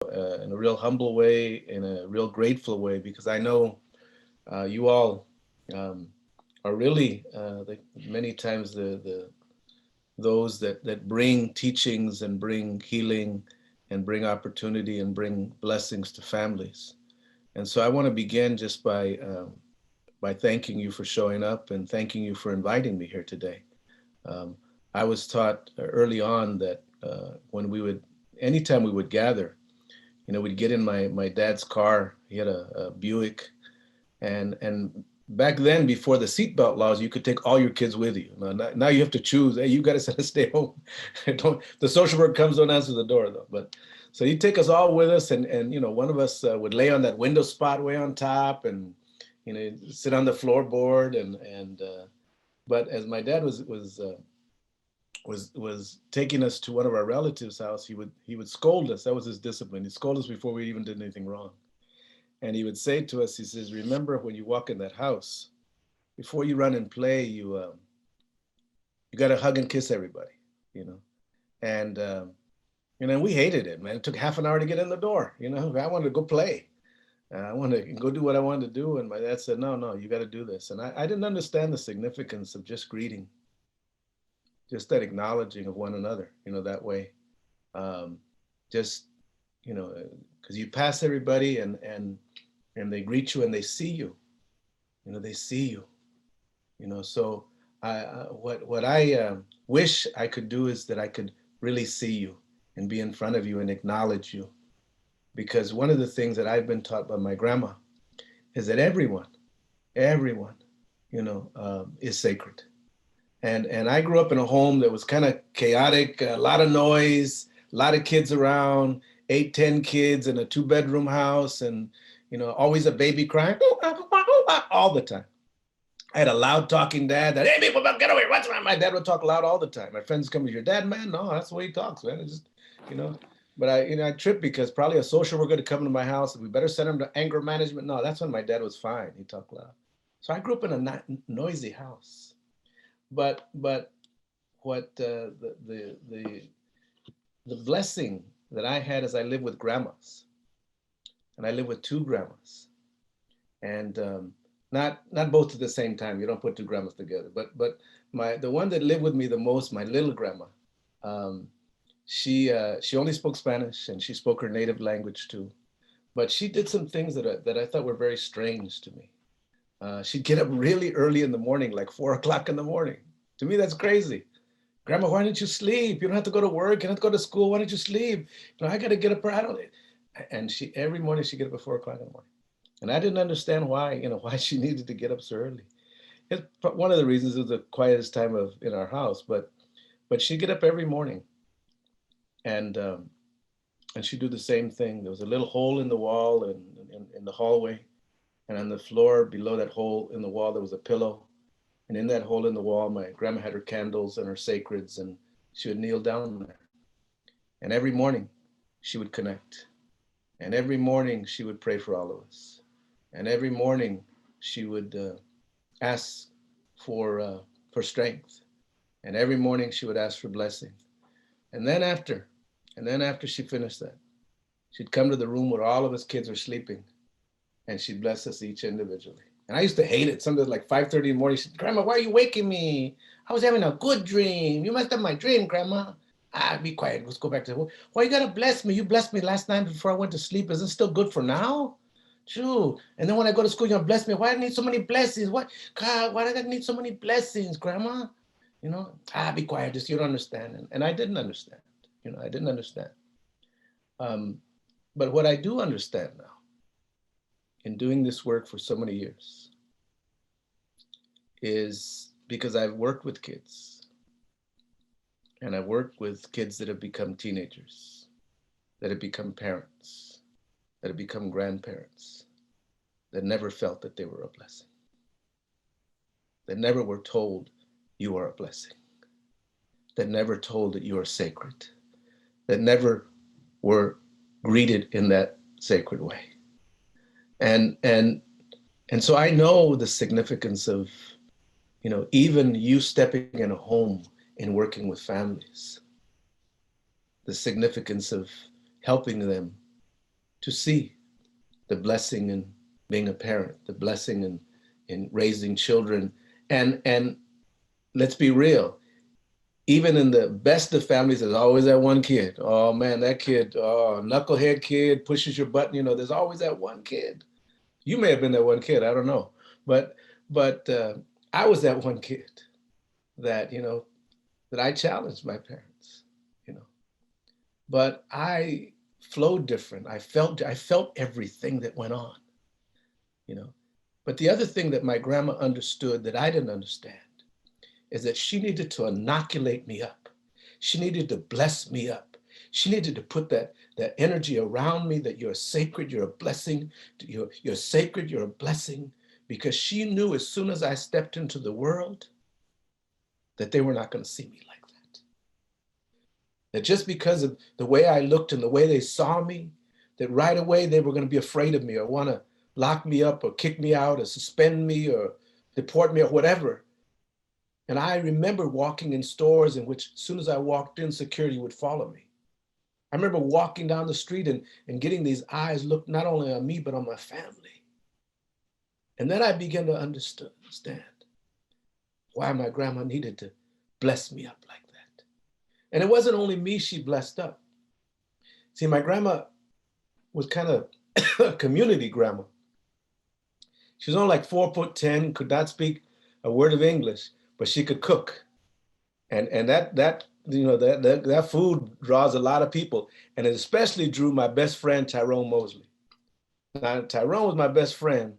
in a real humble way, in a real grateful way, because I know you all um, are really many times the those that bring teachings and bring healing and bring opportunity and bring blessings to families. And so I want to begin just by thanking you for showing up and thanking you for inviting me here today. Um, I was taught early on that when we would, anytime we would gather, we'd get in my dad's car. He had a Buick, and back then, before the seatbelt laws, you could take all your kids with you. Now you have to choose. Hey, you got to stay home. Don't, the social worker comes, don't answer the door though. But so he'd take us all with us, and one of us would lay on that window spot way on top, and sit on the floorboard, and but as my dad was taking us to one of our relatives' house, he would scold us. That was his discipline. He'd scold us before we even did anything wrong. And he would say to us, he says, "Remember when you walk in that house, before you run and play, you got to hug and kiss everybody, you know." And we hated it, man. It took half an hour to get in the door. I wanted to go play. I wanted to go do what I wanted to do. And my dad said, "No, no, you got to do this." And I didn't understand the significance of just greeting, just that acknowledging of one another, that way. Um, just, because you pass everybody and they greet you and they see you, they see you, So what I wish I could do is that I could really see you and be in front of you and acknowledge you. Because one of the things that I've been taught by my grandma is that everyone, is sacred. And I grew up in a home that was kind of chaotic, a lot of noise, a lot of kids around, 8, 10 kids in a 2-bedroom house, and always a baby crying all the time. I had a loud talking dad that, "Hey, people, get away, what's wrong?" My dad would talk loud all the time. My friends come, "Is your dad, man?" "No, that's the way he talks, man." It's just, you know. But I tripped because probably a social worker to come to my house. We better send him to anger management. No, that's when my dad was fine. He talked loud. So I grew up in a noisy house. But what the blessing that I had is I lived with grandmas, and I lived with 2 grandmas, and not both at the same time. You don't put 2 grandmas together. But the one that lived with me the most, my little grandma, um, she only spoke Spanish and she spoke her native language too. But she did some things that I thought were very strange to me. She'd get up really early in the morning, like 4 o'clock in the morning. To me, that's crazy. "Grandma, why don't you sleep? You don't have to go to work. You don't have to go to school. Why don't you sleep? I got to get up. I don't." And she every morning she get up at 4 o'clock in the morning, and I didn't understand why. Why she needed to get up so early. It's one of the reasons it was the quietest time of in our house. But she'd get up every morning, and um, and she'd do the same thing. There was a little hole in the wall in the hallway, and on the floor below that hole in the wall there was a pillow. And in that hole in the wall, my grandma had her candles and her sacreds, and she would kneel down there. And every morning, she would connect. And every morning, she would pray for all of us. And every morning, she would ask for strength. And every morning, she would ask for blessing. And then after, and then after she finished that, she'd come to the room where all of us kids are sleeping, and she'd bless us each individually. And I used to hate it. Sometimes like 5:30 in the morning, she said, "Grandma, why are you waking me? I was having a good dream. You messed up my dream, Grandma." "Ah, be quiet. Let's go back to, why you gotta bless me? You blessed me last night before I went to sleep. Is it still good for now?" "True. And then when I go to school, you're gonna bless me. Why do I need so many blessings? What, God, why do I need so many blessings, Grandma?" "Ah, be quiet. Just you don't understand." And I didn't understand. I didn't understand. Um, but what I do understand now in doing this work for so many years is because I've worked with kids, and I've worked with kids that have become teenagers, that have become parents, that have become grandparents, that never felt that they were a blessing, that never were told you are a blessing, that never told that you are sacred, that never were greeted in that sacred way. And so I know the significance of, even you stepping in a home and working with families, the significance of helping them to see the blessing in being a parent, the blessing in raising children. And let's be real, even in the best of families, there's always that one kid. Oh man, that kid, oh, knucklehead kid, pushes your button. There's always that one kid. You may have been that one kid, I don't know. But I was that one kid that, that I challenged my parents, you know. But I flowed different. I felt everything that went on, you know. But the other thing that my grandma understood that I didn't understand is that she needed to inoculate me up. She needed to bless me up. She needed to put that energy around me that you're sacred, you're a blessing, you're sacred, you're a blessing, because she knew as soon as I stepped into the world that they were not going to see me like that. That just because of the way I looked and the way they saw me, that right away they were going to be afraid of me or want to lock me up or kick me out or suspend me or deport me or whatever. And I remember walking in stores in which as soon as I walked in, security would follow me. I remember walking down the street and getting these eyes looked not only on me, but on my family. And then I began to understand why my grandma needed to bless me up like that. And it wasn't only me she blessed up. See, my grandma was kind of a community grandma. She was only like 4'10", could not speak a word of English, but she could cook. And that food draws a lot of people, and it especially drew my best friend Tyrone Mosley. Now Tyrone was my best friend,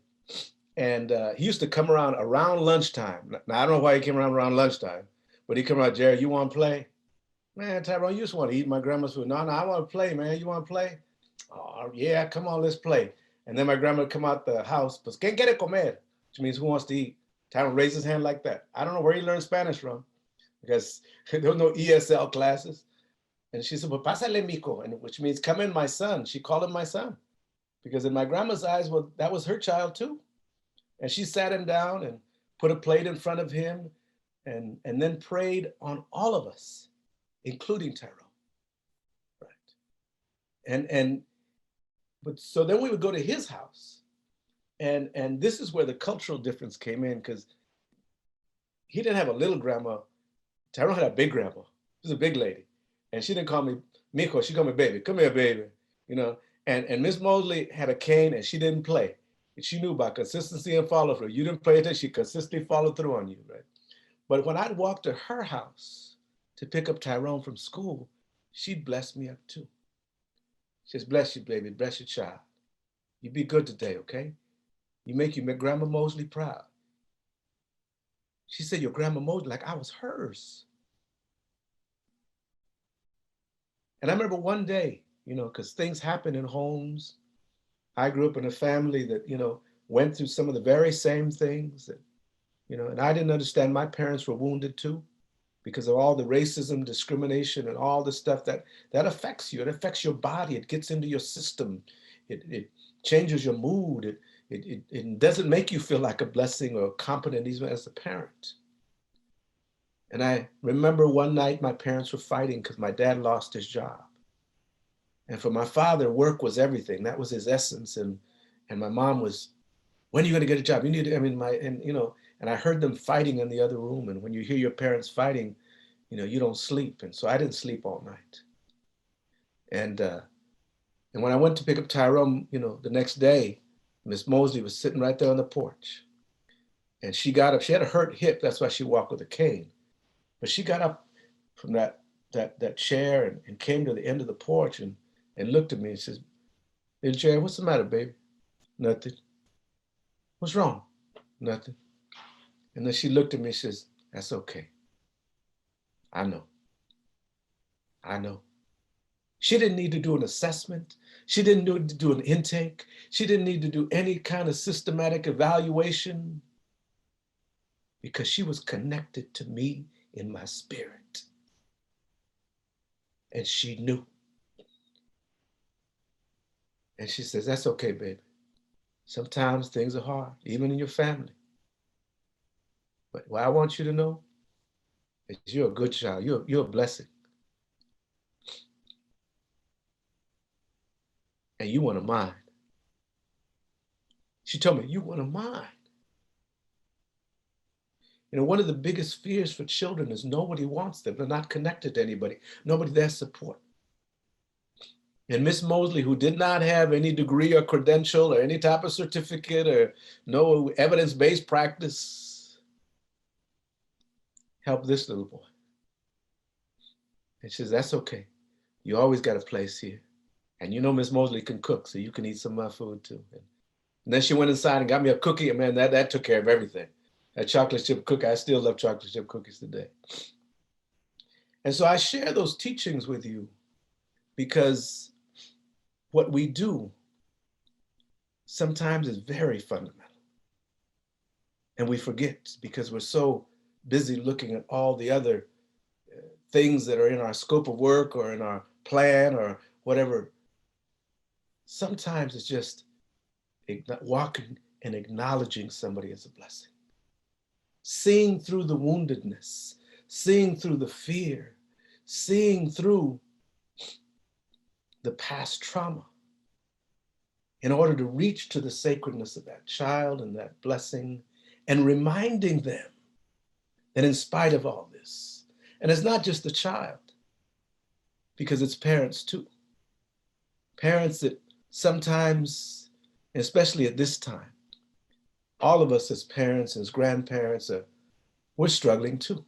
and he used to come around lunchtime. Now I don't know why he came around lunchtime, but he come around, Jerry, you want to play? Man, Tyrone, you just want to eat my grandma's food. No, I want to play, man. You want to play? Oh yeah, come on, let's play. And then my grandma would come out the house, pues ¿quién quiere comer? Which means who wants to eat? Tyrone raised his hand like that. I don't know where he learned Spanish from, because there were no ESL classes. And she said, well, pásale, mico, and which means come in, my son. She called him my son, because in my grandma's eyes, well, that was her child too. And she sat him down and put a plate in front of him and then prayed on all of us, including Tyrone. Right. And but so then we would go to his house. And this is where the cultural difference came in, because he didn't have a little grandma. Tyrone had a big grandma. She was a big lady. And she didn't call me Miko, she called me baby. Come here, baby. You know, and Miss Mosley had a cane and she didn't play. And she knew about consistency and follow through. You didn't play it, she consistently followed through on you, right? But when I'd walk to her house to pick up Tyrone from school, she'd bless me up too. She says, bless you, baby, bless your child. You be good today, okay? You make Grandma Mosley proud. She said, your Grandma Mosley, like I was hers. And I remember one day, because things happen in homes. I grew up in a family that, went through some of the very same things that, and I didn't understand. My parents were wounded too, because of all the racism, discrimination, and all the stuff that affects you. It affects your body. It gets into your system. It changes your mood. It doesn't make you feel like a blessing or competent even as a parent. And I remember one night my parents were fighting because my dad lost his job. And for my father, work was everything. That was his essence. And my mom was, when are you going to get a job? You need to, and I heard them fighting in the other room. And when you hear your parents fighting, you don't sleep. And so I didn't sleep all night. And when I went to pick up Tyrone, the next day, Miss Mosley was sitting right there on the porch. And she got up. She had a hurt hip. That's why she walked with a cane. But she got up from that chair and came to the end of the porch and looked at me and says, hey, Jerry, what's the matter, baby? Nothing. What's wrong? Nothing. And then she looked at me and says, that's okay. I know. I know. She didn't need to do an assessment. She didn't need to do an intake. She didn't need to do any kind of systematic evaluation, because she was connected to me in my spirit. And she knew. And she says, that's okay, baby. Sometimes things are hard, even in your family. But what I want you to know is you're a good child. You're a blessing. and you want a mind. She told me, you want a mind. You know, one of the biggest fears for children is nobody wants them. They're not connected to anybody. Nobody there support. And Miss Mosley, who did not have any degree or credential or any type of certificate or no evidence-based practice, helped this little boy. And she says, that's okay. You always got a place here. And you know Miss Mosley can cook, so you can eat some of my food too. And then she went inside and got me a cookie, and man, that took care of everything. That chocolate chip cookie, I still love chocolate chip cookies today. And so I share those teachings with you because what we do sometimes is very fundamental. And we forget because we're so busy looking at all the other things that are in our scope of work or in our plan or whatever. Sometimes it's just walking and acknowledging somebody as a blessing. Seeing through the woundedness, seeing through the fear, seeing through the past trauma in order to reach to the sacredness of that child and that blessing and reminding them that in spite of all this, and it's not just the child, because it's parents too. Parents that sometimes, especially at this time, all of us as parents, as grandparents, we're struggling too.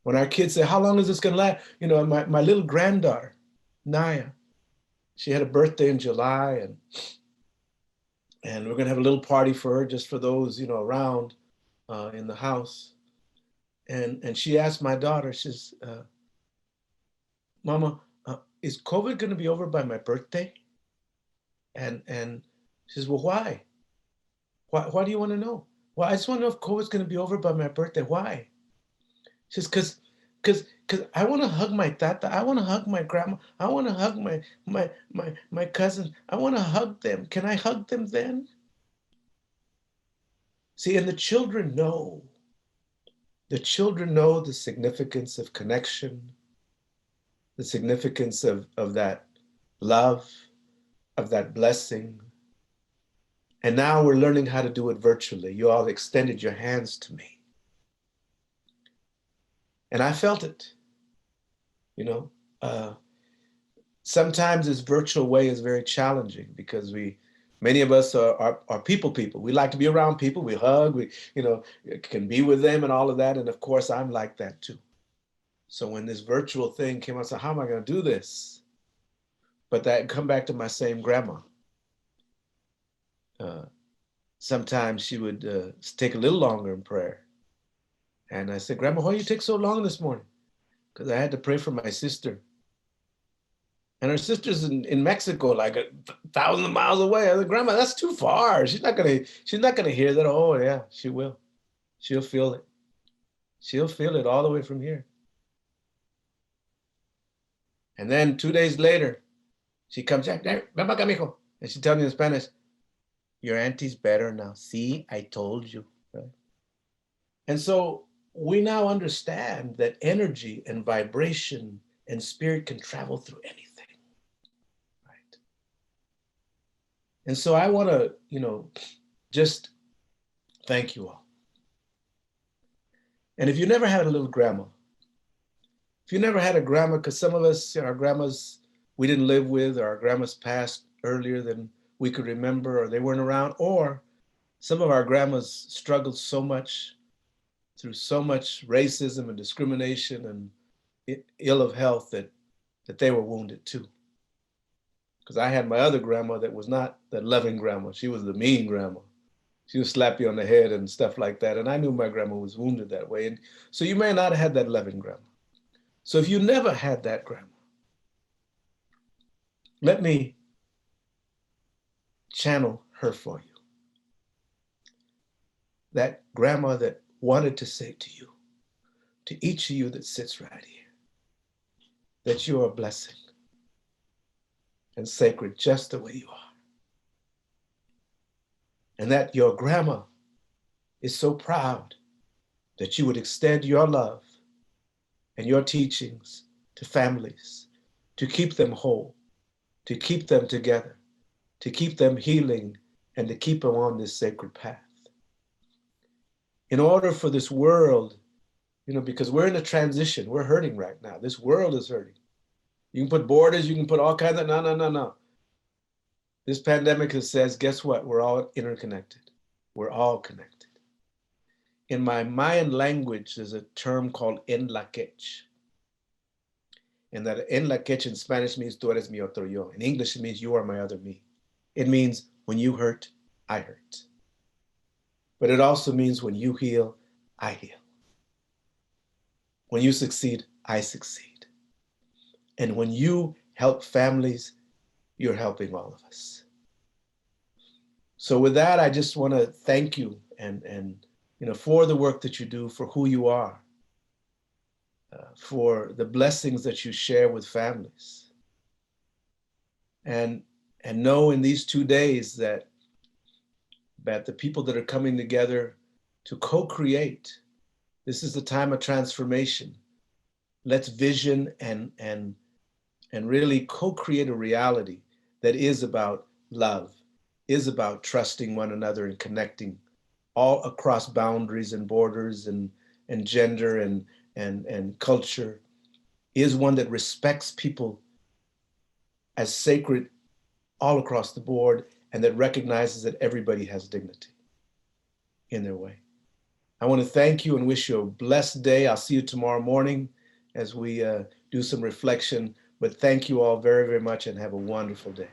When our kids say, how long is this gonna last? You know, my little granddaughter, Naya, she had a birthday in July and we're gonna have a little party for her just for those, you know, around in the house. And she asked my daughter, she says, Mama, is COVID gonna be over by my birthday? And she says, well, why? Why do you wanna know? Well, I just wanna know if COVID's gonna be over by my birthday. Why? She says, because I want to hug my tata. I want to hug my grandma. I want to hug my cousins. I want to hug them. Can I hug them then? See, and the children know. The children know the significance of connection, the significance of that love, of that blessing. And now we're learning how to do it virtually. You all extended your hands to me. And I felt it, you know. Sometimes this virtual way is very challenging because many of us are people. We like to be around people. We hug, we, you know, can be with them and all of that. And of course, I'm like that too. So when this virtual thing came out, I said, how am I going to do this? But that come back to my same grandma. Sometimes she would take a little longer in prayer. And I said, Grandma, why you take so long this morning? Because I had to pray for my sister. And her sister's in Mexico, like 1,000 miles away. I said, Grandma, that's too far. She's not gonna hear that. Oh yeah, she will. She'll feel it. She'll feel it all the way from here. And then 2 days later, she comes back, ven para acá, mijo. And she tells me in Spanish, your auntie's better now. See, I told you. Right? And so we now understand that energy and vibration and spirit can travel through anything. Right? And so I want to, you know, just thank you all. And if you never had a little grandma, if you never had a grandma, because some of us, our grandmas, we didn't live with, or our grandmas passed earlier than we could remember, or they weren't around, or some of our grandmas struggled so much through so much racism and discrimination and ill of health that they were wounded too. Because I had my other grandma that was not that loving grandma. She was the mean grandma. She would slap you on the head and stuff like that. And I knew my grandma was wounded that way. And so you may not have had that loving grandma. So if you never had that grandma, let me channel her for you. That grandma that wanted to say to you, to each of you that sits right here, that you are a blessing and sacred just the way you are. And that your grandma is so proud that you would extend your love and your teachings to families to keep them whole, to keep them together, to keep them healing, and to keep them on this sacred path. In order for this world, because we're in a transition, we're hurting right now. This world is hurting. You can put borders, you can put all kinds of, no. This pandemic says, guess what? We're all interconnected. We're all connected. In my Mayan language, there's a term called en la quech. And that en la quech in Spanish means tú eres mi otro yo. In English, it means you are my other me. It means when you hurt, I hurt. But it also means when you heal, I heal. When you succeed, I succeed. And when you help families, you're helping all of us. So with that, I just want to thank you and for the work that you do, for who you are, for the blessings that you share with families. And know in these 2 days that the people that are coming together to co-create, this is the time of transformation. Let's vision and really co-create a reality that is about love, is about trusting one another and connecting all across boundaries and borders and gender and culture, is one that respects people as sacred all across the board, and that recognizes that everybody has dignity in their way. I want to thank you and wish you a blessed day. I'll see you tomorrow morning as we do some reflection, but thank you all very, very much and have a wonderful day.